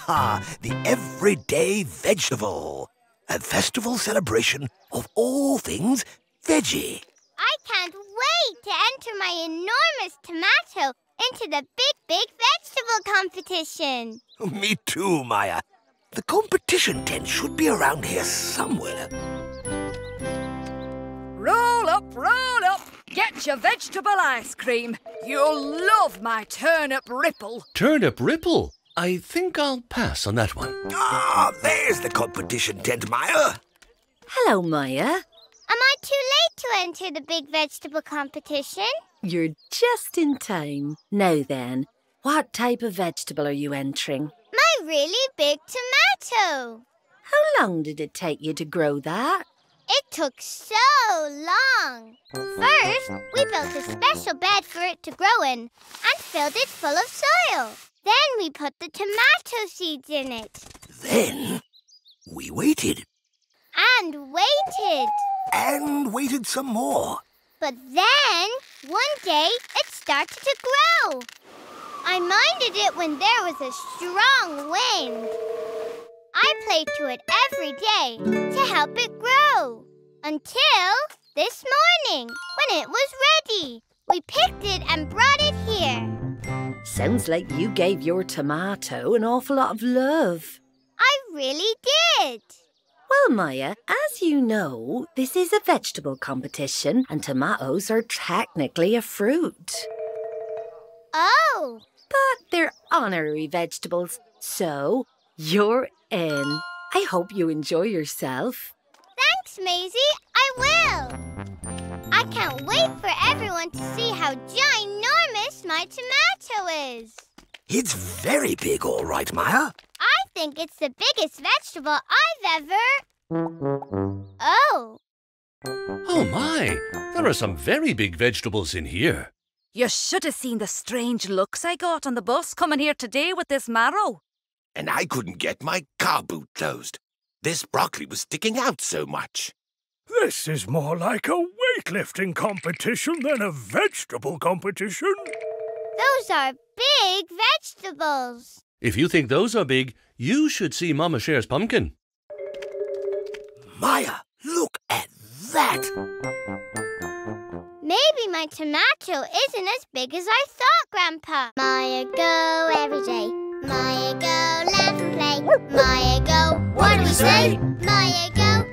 The everyday vegetable. A festival celebration of all things veggie. I can't wait to enter my enormous tomato into the big vegetable competition. Me too, Maya. The competition tent should be around here somewhere. Roll up, roll up. Get your vegetable ice cream. You'll love my turnip ripple. Turnip ripple? I think I'll pass on that one. There's the competition tent, Maya. Hello, Maya. Am I too late to enter the big vegetable competition? You're just in time. Now then, what type of vegetable are you entering? My really big tomato. How long did it take you to grow that? It took so long. First, we built a special bed for it to grow in and filled it full of soil. Then we put the tomato seeds in it. Then we waited. And waited. And waited some more. But then, one day, it started to grow. I minded it when there was a strong wind. I played to it every day to help it grow. Until this morning, when it was ready. We picked it and brought it here. Sounds like you gave your tomato an awful lot of love. I really did. Well, Maya, as you know, this is a vegetable competition and tomatoes are technically a fruit. Oh. But they're honorary vegetables, so you're in. I hope you enjoy yourself. Thanks, Maisie. I will. I can't wait for everyone to see how ginormous my tomato is. It's very big, all right, Maya. I think it's the biggest vegetable I've ever... Oh. Oh, my. There are some very big vegetables in here. You should have seen the strange looks I got on the bus coming here today with this marrow. And I couldn't get my car boot closed. This broccoli was sticking out so much. This is more like a weightlifting competition than a vegetable competition. Those are big vegetables. If you think those are big, you should see Mama Cher's pumpkin. Maya, look at that. Maybe my tomato isn't as big as I thought, Grandpa. Maya, go every day. Maya, go laugh and play. Maya, go, what do we say? Maya, go